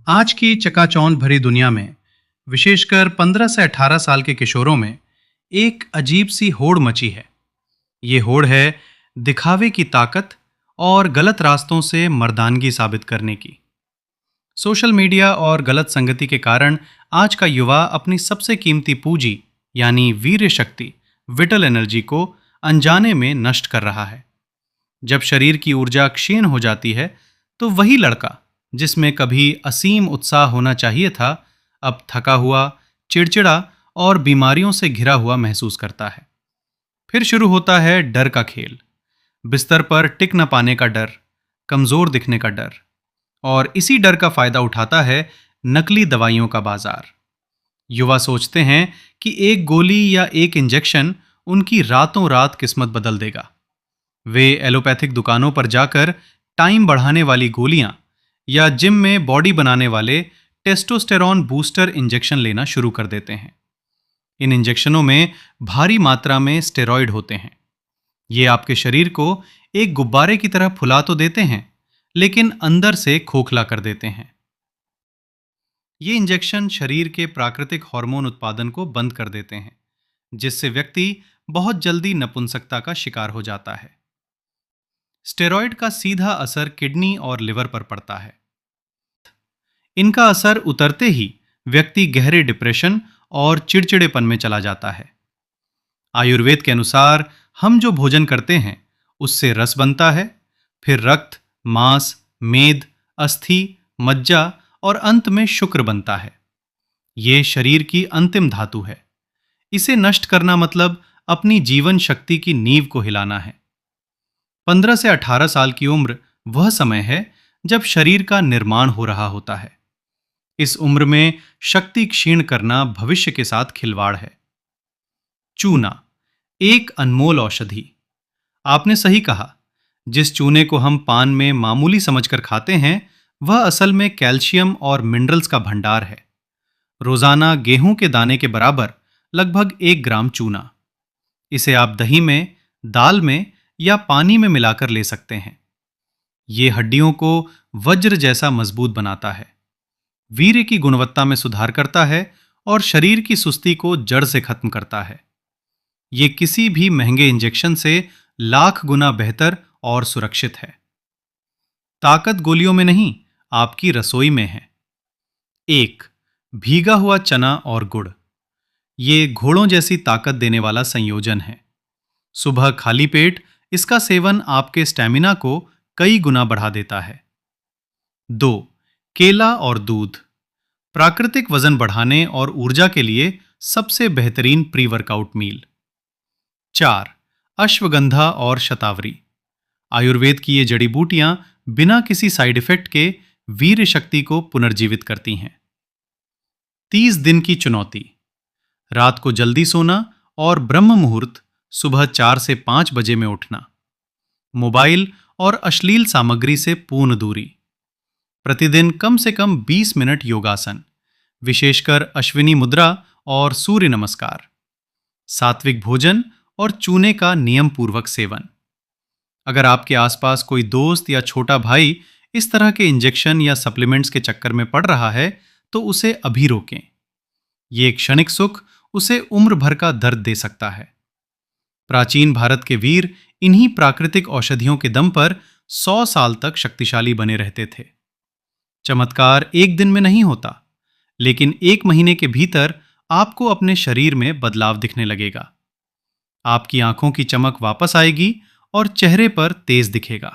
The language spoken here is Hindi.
आज की चकाचौंध भरी दुनिया में विशेषकर 15 से 18 साल के किशोरों में एक अजीब सी होड़ मची है। ये होड़ है दिखावे की ताकत और गलत रास्तों से मर्दानगी साबित करने की। सोशल मीडिया और गलत संगति के कारण आज का युवा अपनी सबसे कीमती पूंजी यानी वीर्य शक्ति विटल एनर्जी को अनजाने में नष्ट कर रहा है। जब शरीर की ऊर्जा क्षीण हो जाती है तो वही लड़का जिसमें कभी असीम उत्साह होना चाहिए था, अब थका हुआ, चिड़चिड़ा और बीमारियों से घिरा हुआ महसूस करता है। फिर शुरू होता है डर का खेल। बिस्तर पर टिक न पाने का डर, कमजोर दिखने का डर, और इसी डर का फायदा उठाता है नकली दवाइयों का बाजार। युवा सोचते हैं कि एक गोली या एक इंजेक्शन उनकी रातों रात किस्मत बदल देगा। वे एलोपैथिक दुकानों पर जाकर टाइम बढ़ाने वाली गोलियां या जिम में बॉडी बनाने वाले टेस्टोस्टेरॉन बूस्टर इंजेक्शन लेना शुरू कर देते हैं। इन इंजेक्शनों में भारी मात्रा में स्टेरॉयड होते हैं। ये आपके शरीर को एक गुब्बारे की तरह फुला तो देते हैं, लेकिन अंदर से खोखला कर देते हैं। ये इंजेक्शन शरीर के प्राकृतिक हार्मोन उत्पादन को बंद कर देते हैं, जिससे व्यक्ति बहुत जल्दी नपुंसकता का शिकार हो जाता है। स्टेरॉयड का सीधा असर किडनी और लिवर पर पड़ता है। इनका असर उतरते ही व्यक्ति गहरे डिप्रेशन और चिड़चिड़ेपन में चला जाता है। आयुर्वेद के अनुसार हम जो भोजन करते हैं उससे रस बनता है, फिर रक्त, मांस, मेद, अस्थि, मज्जा और अंत में शुक्र बनता है। ये शरीर की अंतिम धातु है। इसे नष्ट करना मतलब अपनी जीवन शक्ति की नींव को हिलाना है। 15 से 18 साल की उम्र वह समय है जब शरीर का निर्माण हो रहा होता है। इस उम्र में शक्ति क्षीण करना भविष्य के साथ खिलवाड़ है। चूना, एक अनमोल औषधि। आपने सही कहा, जिस चूने को हम पान में मामूली समझकर खाते हैं वह असल में कैल्शियम और मिनरल्स का भंडार है। रोजाना गेहूं के दाने के बराबर लगभग 1 ग्राम चूना। इसे आप दही में, दाल में या पानी में मिलाकर ले सकते हैं। ये हड्डियों को वज्र जैसा मजबूत बनाता है, वीर्य की गुणवत्ता में सुधार करता है और शरीर की सुस्ती को जड़ से खत्म करता है। ये किसी भी महंगे इंजेक्शन से लाख गुना बेहतर और सुरक्षित है। ताकत गोलियों में नहीं, आपकी रसोई में है। 1. भीगा हुआ चना और गुड़। ये घोड़ों जैसी ताकत देने वाला संयोजन है। सुबह खाली पेट इसका सेवन आपके स्टैमिना को कई गुना बढ़ा देता है। 2. केला और दूध। प्राकृतिक वजन बढ़ाने और ऊर्जा के लिए सबसे बेहतरीन प्री वर्कआउट मील। 4. अश्वगंधा और शतावरी। आयुर्वेद की ये जड़ी बूटियां बिना किसी साइड इफेक्ट के वीर्य शक्ति को पुनर्जीवित करती हैं। 30 दिन की चुनौती। रात को जल्दी सोना और ब्रह्म मुहूर्त सुबह 4 से 5 बजे में उठना। मोबाइल और अश्लील सामग्री से पूर्ण दूरी। प्रतिदिन कम से कम 20 मिनट योगासन, विशेषकर अश्विनी मुद्रा और सूर्य नमस्कार। सात्विक भोजन और चूने का नियम पूर्वक सेवन। अगर आपके आसपास कोई दोस्त या छोटा भाई इस तरह के इंजेक्शन या सप्लीमेंट्स के चक्कर में पड़ रहा है तो उसे अभी रोकें। ये क्षणिक सुख उसे उम्र भर का दर्द दे सकता है। प्राचीन भारत के वीर इन्हीं प्राकृतिक औषधियों के दम पर 100 साल तक शक्तिशाली बने रहते थे। चमत्कार एक दिन में नहीं होता, लेकिन 1 महीने के भीतर आपको अपने शरीर में बदलाव दिखने लगेगा। आपकी आंखों की चमक वापस आएगी और चेहरे पर तेज दिखेगा।